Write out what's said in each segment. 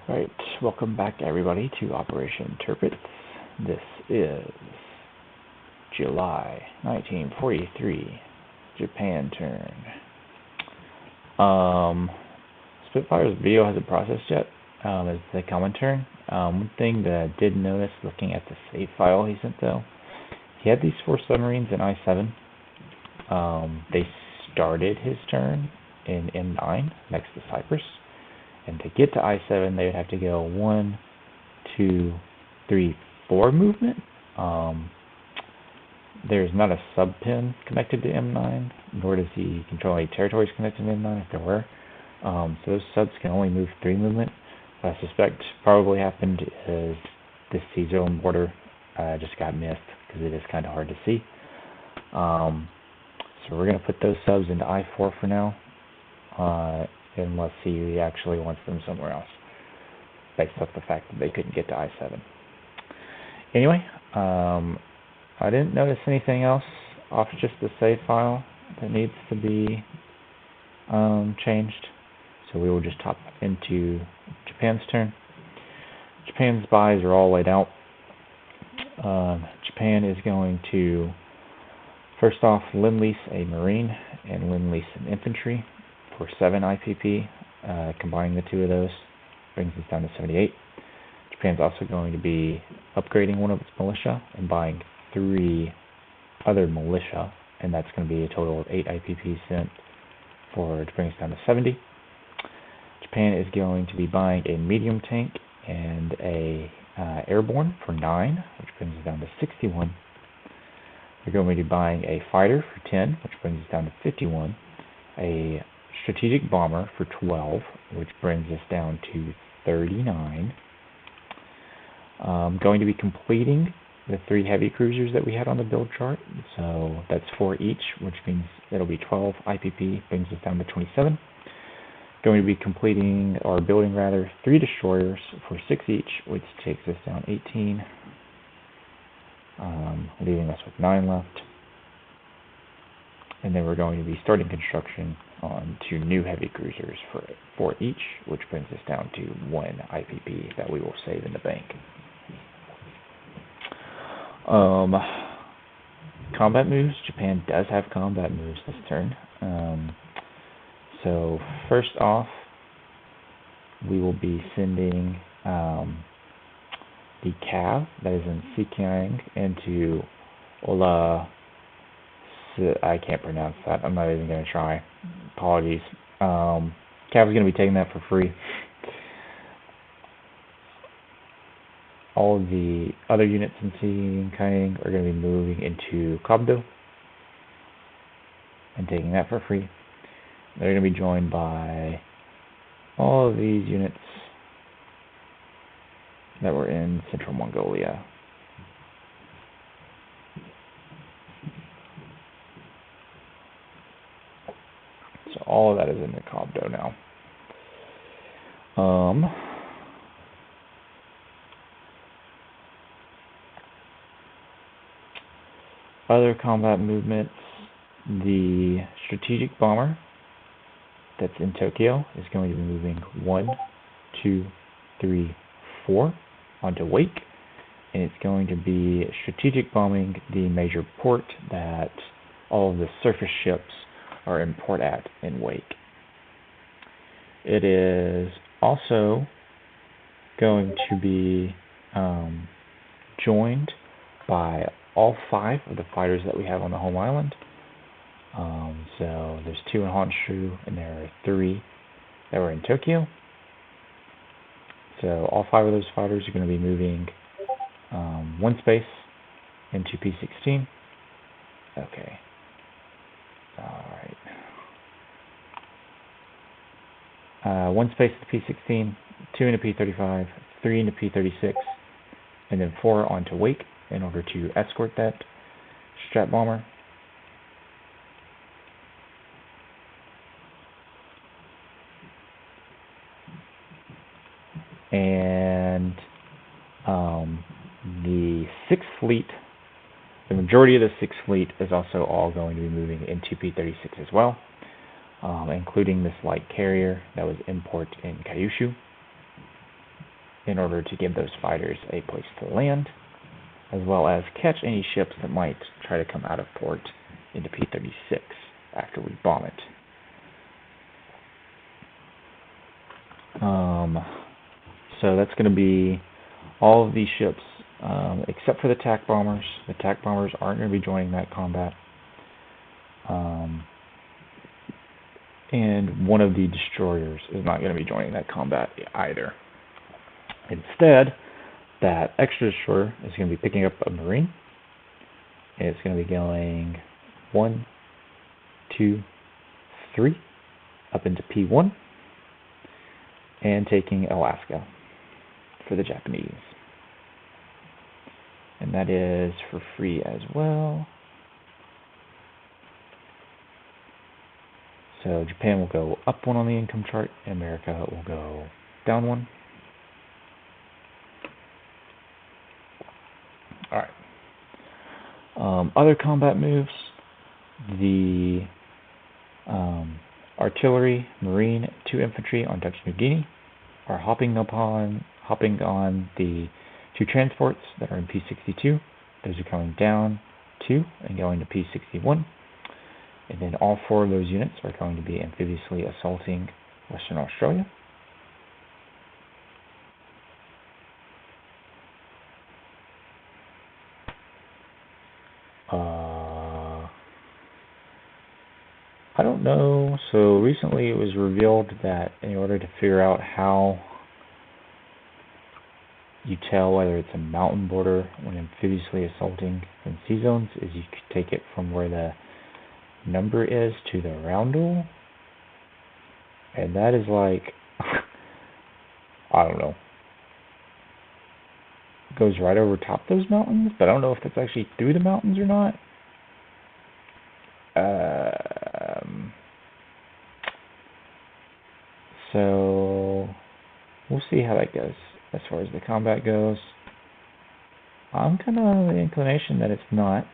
Right, welcome back everybody to Operation Tirpitz. This is July 1943, Japan turn. Spitfire's video hasn't processed yet, as the common turn. One thing that I did notice looking at the save file he sent though, he had these 4 submarines in I-7. They started his turn in M9 next to Cyprus. And to get to I-7, they would have to go 1, 2, 3, 4 movement. There's not a sub-pin connected to M9, nor does he control any territories connected to M9 if there were. So those subs can only move 3 movement. What I suspect probably happened is this C-zone border just got missed because it is kind of hard to see. So we're going to put those subs into I-4 for now. Unless he actually wants them somewhere else, based off the fact that they couldn't get to I-7. Anyway, I didn't notice anything else off just the save file that needs to be changed, so we will just hop into Japan's turn. Japan's buys are all laid out. Japan is going to, first off, lend-lease a Marine and lend-lease an infantry for 7 IPP. Combining the two of those brings us down to 78. Japan's also going to be upgrading one of its militia and buying 3 other militia, and that's going to be a total of 8 IPP sent to bring us down to 70. Japan is going to be buying a medium tank and a airborne for 9, which brings us down to 61. They're going to be buying a fighter for 10, which brings us down to 51. A strategic bomber for 12, which brings us down to 39. Going to be completing the 3 heavy cruisers that we had on the build chart, so that's 4 each, which means it'll be 12 IPP, brings us down to 27. Going to be completing, or building rather, 3 destroyers for 6 each, which takes us down 18, leaving us with 9 left. And then we're going to be starting construction on 2 new heavy cruisers for 4 each, which brings us down to 1 IPP that we will save in the bank. Combat moves. Japan does have combat moves this turn. So first off, we will be sending the Cav that is in Sikyang into Ola. I can't pronounce that. I'm not even going to try. Apologies. Cav is going to be taking that for free. All of the other units in Sikyang are going to be moving into Kobdo and taking that for free. They're going to be joined by all of these units that were in Central Mongolia. So all of that is in the Kobdo now. Other combat movements, the strategic bomber that's in Tokyo is going to be moving 1, 2, 3, 4 onto Wake, and it's going to be strategic bombing the major port that all of the surface ships are in port at in Wake. It is also going to be joined by all 5 of the fighters that we have on the home island. So there's 2 in Honshu, and there are 3 that were in Tokyo. So all 5 of those fighters are going to be moving 1 space into P16. Okay. Alright. 1 space to P16, 2 into P35, 3 into P36, and then 4 onto Wake in order to escort that strat bomber. And the 6th Fleet, the majority of the 6th Fleet is also all going to be moving into P36 as well, including this light carrier that was in port in Kyushu. in order to give those fighters a place to land, as well as catch any ships that might try to come out of port into P-36 after we bomb it. So that's going to be all of these ships, except for the TAC bombers. The TAC bombers aren't going to be joining that combat. And one of the destroyers is not going to be joining that combat either. Instead, that extra destroyer is going to be picking up a Marine. And it's going to be going 1, 2, 3 up into P1 and taking Alaska for the Japanese. And that is for free as well. So Japan will go up 1 on the income chart, and America will go down 1. Alright. Other combat moves, the artillery, marine, 2 infantry on Dutch New Guinea are hopping on the 2 transports that are in P62. Those are coming down 2 and going to P61. And then all 4 of those units are going to be amphibiously assaulting Western Australia. I don't know. So recently it was revealed that in order to figure out how you tell whether it's a mountain border when amphibiously assaulting in sea zones is you could take it from where the number is to the roundel. And that is like, I don't know. It goes right over top those mountains, but I don't know if that's actually through the mountains or not. So we'll see how that goes as far as the combat goes. I'm kind of of the inclination that it's not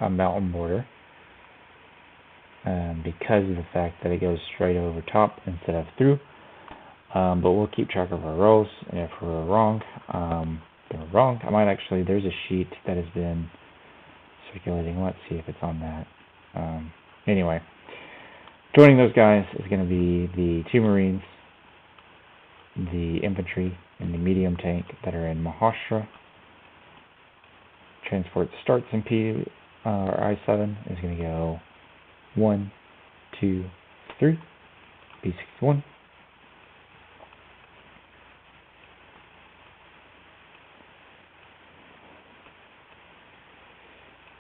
a mountain border because of the fact that it goes straight over top instead of through. But we'll keep track of our rolls, and if we're wrong, then we're wrong. I might actually, there's a sheet that has been circulating. Let's see if it's on that. Anyway, joining those guys is going to be the 2 Marines, the infantry, and the medium tank that are in Maharashtra. Transport starts in I-7 is going to go 1, 2, 3, P61.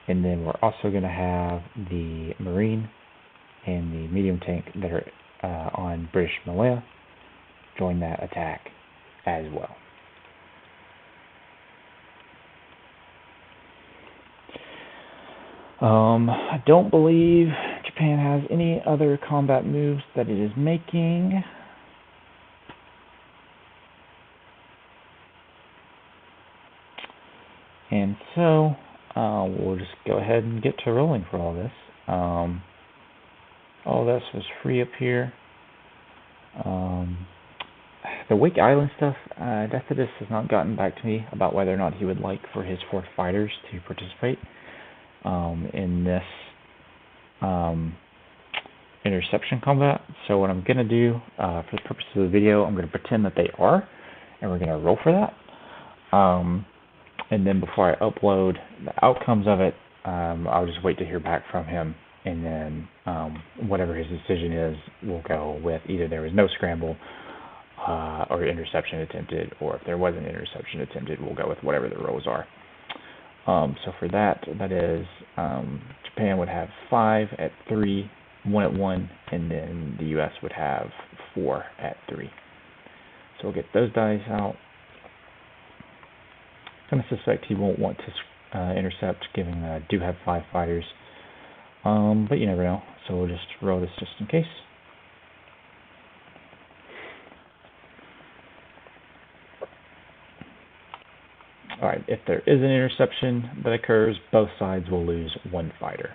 And then we're also going to have the Marine and the medium tank that are on British Malaya join that attack as well. I don't believe Japan has any other combat moves that it is making. And so we'll just go ahead and get to rolling for all this. All this was free up here. The Wake Island stuff, Deathidus has not gotten back to me about whether or not he would like for his 4th fighters to participate in this interception combat. So what I'm going to do for the purpose of the video, I'm going to pretend that they are, and we're going to roll for that. And then before I upload the outcomes of it, I'll just wait to hear back from him, and then whatever his decision is, we'll go with either there was no scramble or interception attempted, or if there was an interception attempted, we'll go with whatever the rolls are. So for that, that is Japan would have 5 at 3, 1 at 1, and then the U.S. would have 4 at 3. So we'll get those dice out. I kind of suspect he won't want to intercept, given that I do have 5 fighters. But you never know, so we'll just roll this just in case. Alright, if there is an interception that occurs, both sides will lose 1 fighter.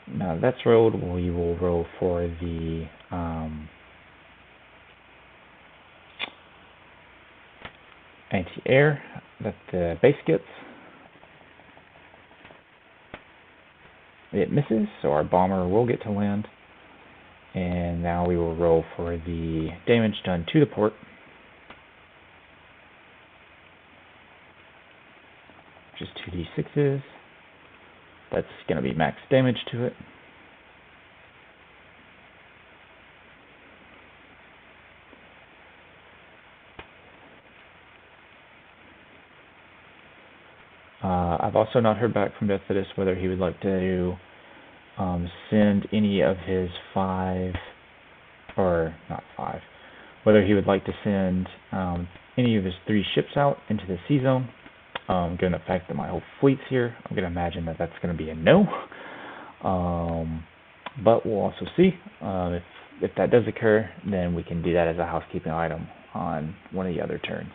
Now that's rolled, we will roll for the anti-air that the base gets. It misses, so our bomber will get to land. And now we will roll for the damage done to the port. Just 2d6s. That's going to be max damage to it. I've also not heard back from Deathfidus whether he would like to send any of his whether he would like to send any of his 3 ships out into the sea zone. Given the fact that my whole fleet's here, I'm going to imagine that that's going to be a no. But we'll also see. If that does occur, then we can do that as a housekeeping item on one of the other turns.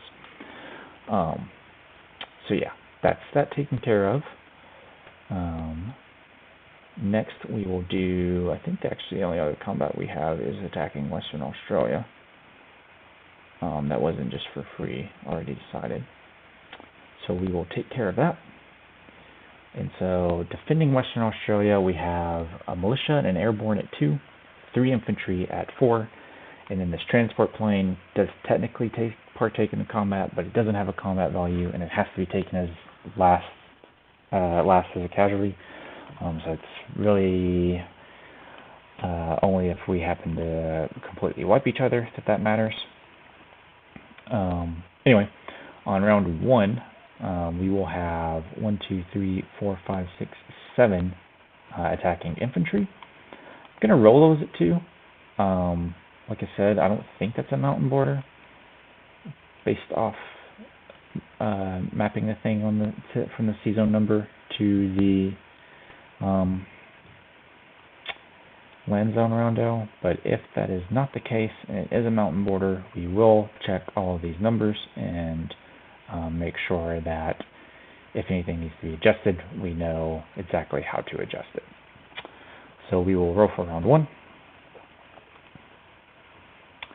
So yeah, that's that taken care of. Next we will do, I think actually the only other combat we have is attacking Western Australia. That wasn't just for free, already decided. So we will take care of that. And so defending Western Australia, we have a militia and an airborne at 2, 3 infantry at 4, and then this transport plane does technically partake in the combat, but it doesn't have a combat value, and it has to be taken as last as a casualty. So it's really only if we happen to completely wipe each other that matters. Anyway, on round 1, we will have 1, 2, 3, 4, 5, 6, 7 attacking infantry. I'm going to roll those at 2. Like I said, I don't think that's a mountain border based off mapping the thing on from the sea zone number to the land zone roundel. But if that is not the case and it is a mountain border, we will check all of these numbers and make sure that if anything needs to be adjusted, we know exactly how to adjust it. So we will roll for round 1.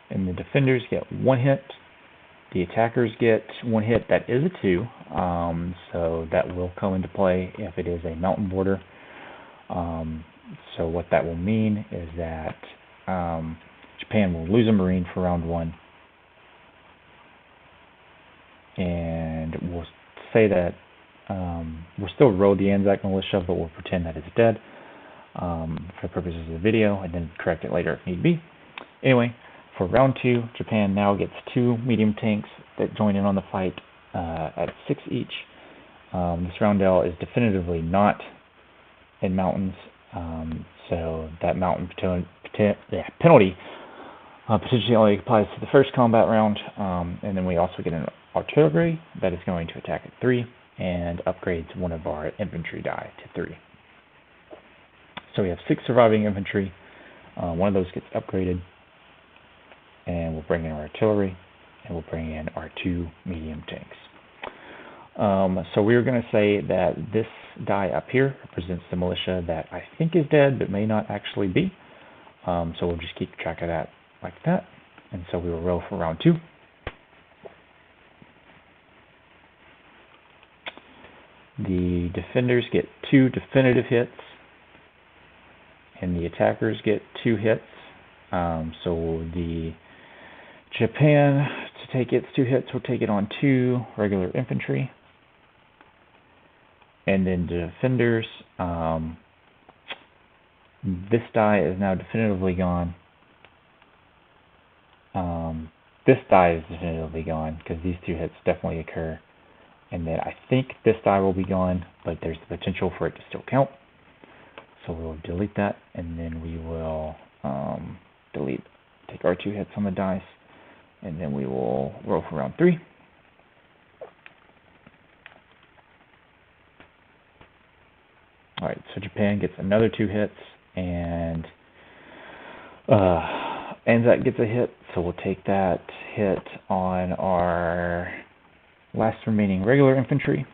And the defenders get 1 hit. The attackers get 1 hit. That is a 2. So that will come into play if it is a mountain border. So what that will mean is that Japan will lose a Marine for round 1. And we'll say that we'll still roll the Anzac militia, but we'll pretend that it's dead for purposes of the video, and then correct it later if need be. Anyway, for round 2, Japan now gets 2 medium tanks that join in on the fight at 6 each. This roundel is definitively not in mountains, so that mountain penalty potentially only applies to the first combat round, and then we also get an artillery that is going to attack at 3 and upgrades one of our infantry die to 3. So we have 6 surviving infantry. One of those gets upgraded, and we'll bring in our artillery, and we'll bring in our 2 medium tanks. So we're going to say that this die up here represents the militia that I think is dead, but may not actually be. So we'll just keep track of that like that. And so we will roll for round 2. The defenders get 2 definitive hits, and the attackers get 2 hits. So the Japan, to take its 2 hits, will take it on 2 regular infantry. And then the defenders, this die is now definitively gone. This die is definitively gone because these 2 hits definitely occur. And then I think this die will be gone, but there's the potential for it to still count. So we'll delete that, and then we will take our 2 hits on the dice, and then we will roll for round 3. Alright, so Japan gets another 2 hits, and Anzac gets a hit, so we'll take that hit on our last remaining regular infantry.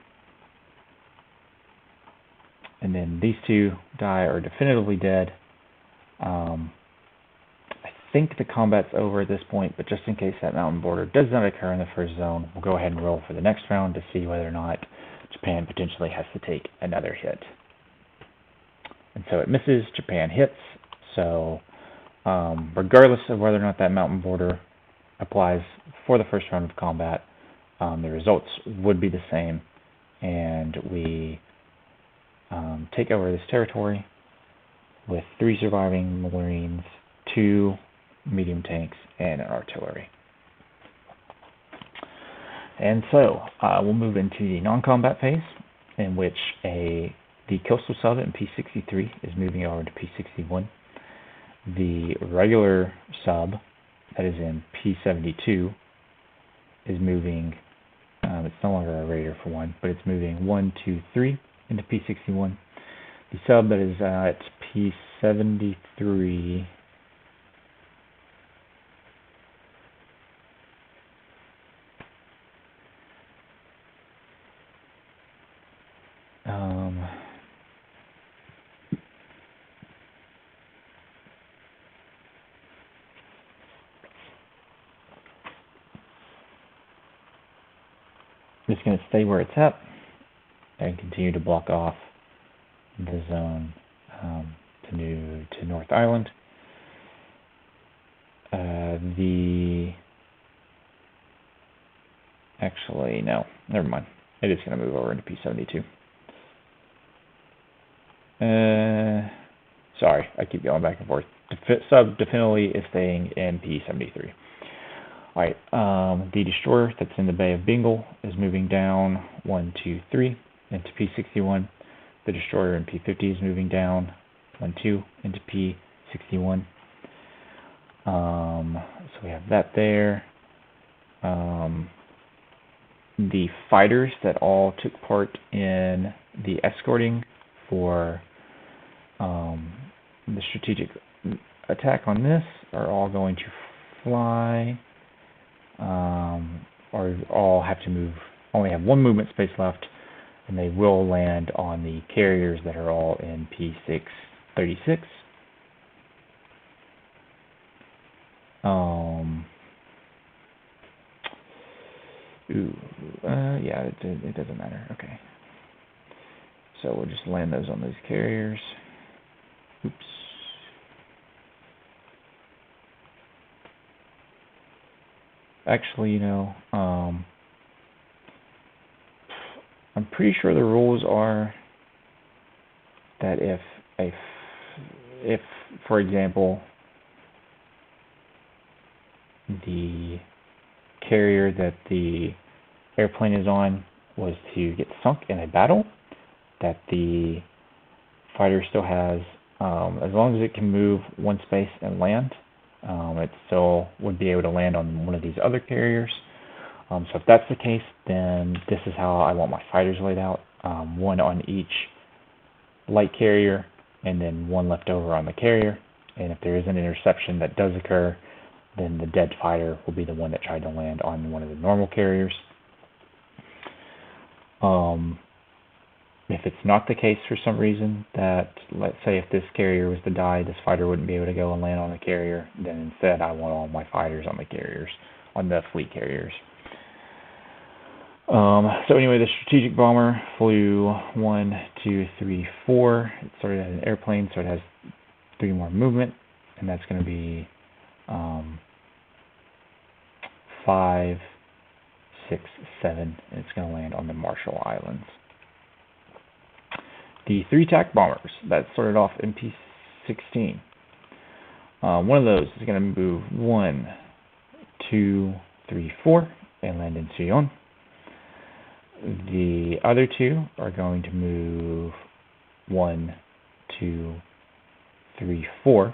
And then these 2 die are definitively dead. I think the combat's over at this point, but just in case that mountain border does not occur in the first zone, we'll go ahead and roll for the next round to see whether or not Japan potentially has to take another hit. And so it misses, Japan hits, so regardless of whether or not that mountain border applies for the first round of combat, the results would be the same, and we take over this territory with 3 surviving Marines, 2 medium tanks, and an artillery. And so we'll move into the non-combat phase, in which the coastal sub in P63 is moving over to P61. The regular sub that is in P72 is moving, it's no longer a raider for one, but it's moving 1, 2, 3 into P61. The sub that is at P73 just going to stay where it's at and continue to block off the zone to North Island. Actually, no, never mind. It is going to move over into P72. Sorry, I keep going back and forth. Sub definitely is staying in P73. Alright, the destroyer that's in the Bay of Bengal is moving down 1, 2, 3 into P61. The destroyer in P50 is moving down 1, 2 into P61. So we have that there. The fighters that all took part in the escorting for the strategic attack on this are all going to fly, or all have to move, only have 1 movement space left, and they will land on the carriers that are all in P636. Yeah, it doesn't matter. Okay. So we'll just land those on those carriers. Oops. Actually, I'm pretty sure the rules are that if for example, the carrier that the airplane is on was to get sunk in a battle, that the fighter still has, as long as it can move 1 space and land, it still would be able to land on one of these other carriers. So if that's the case, then this is how I want my fighters laid out. 1 on each light carrier, and then 1 left over on the carrier. And if there is an interception that does occur, then the dead fighter will be the one that tried to land on one of the normal carriers. If it's not the case for some reason that, let's say if this carrier was to die, this fighter wouldn't be able to go and land on the carrier, then instead I want all my fighters on the carriers, on the fleet carriers. So anyway, the strategic bomber flew 1, 2, 3, 4. It started as an airplane, so it has 3 more movement, and that's going to be 5, 6, 7, and it's going to land on the Marshall Islands. The 3 attack bombers that started off in P16. One of those is going to move 1, 2, 3, 4 and land in Sion. The other 2 are going to move 1, 2, 3, 4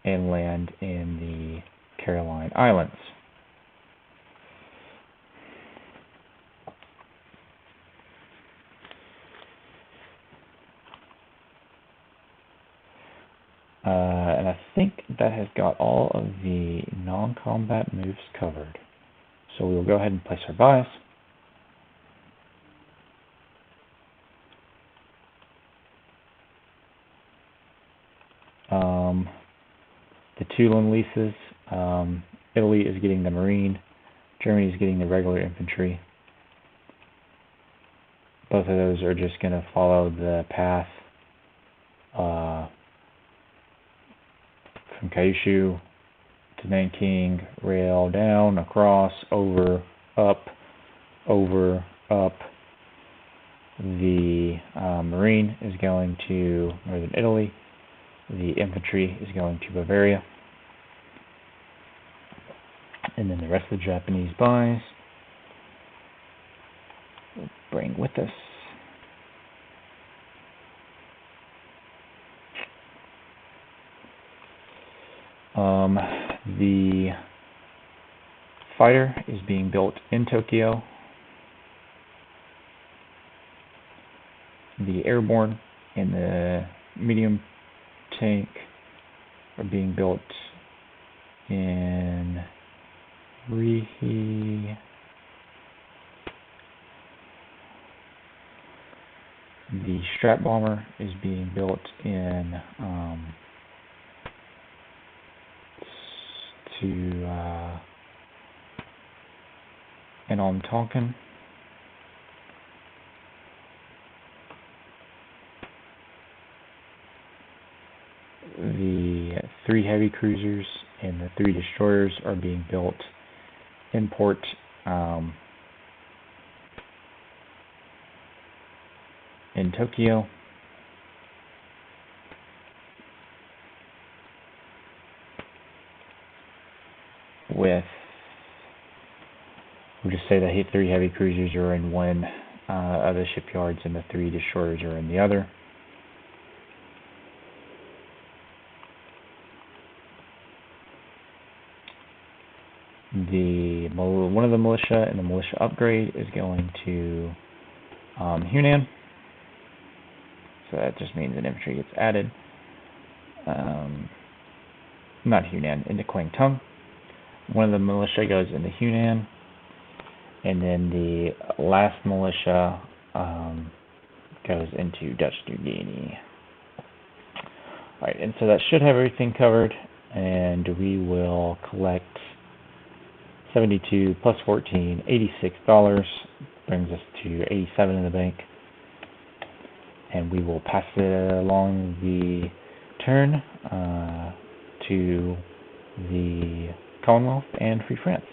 and land in the Caroline Islands. And I think that has got all of the non-combat moves covered. So we will go ahead and place our bias. the two Lend-Leases. Italy is getting the Marine. Germany is getting the regular infantry. Both of those are just going to follow the path from Kyushu to Nanking, rail down, across, over, up. The Marine is going to northern Italy. The infantry is going to Bavaria. And then the rest of the Japanese buys we'll bring with us. The fighter is being built in Tokyo. The airborne and the medium tank are being built in Rihi. The Strat bomber is being built in Tonkin. The 3 heavy cruisers and the 3 destroyers are being built in port in Tokyo. We'll just say the 3 heavy cruisers are in one of the shipyards and the 3 destroyers are in the other. One of the militia and the militia upgrade is going to Hunan. So that just means an infantry gets added. Not Hunan, into Kwangtung. One of the militia goes into Hunan. And then the last militia goes into Dutch New Guinea. Alright, and so that should have everything covered. And we will collect 72 plus 14, $86, brings us to 87 in the bank, and we will pass it along the turn to the Commonwealth and Free France.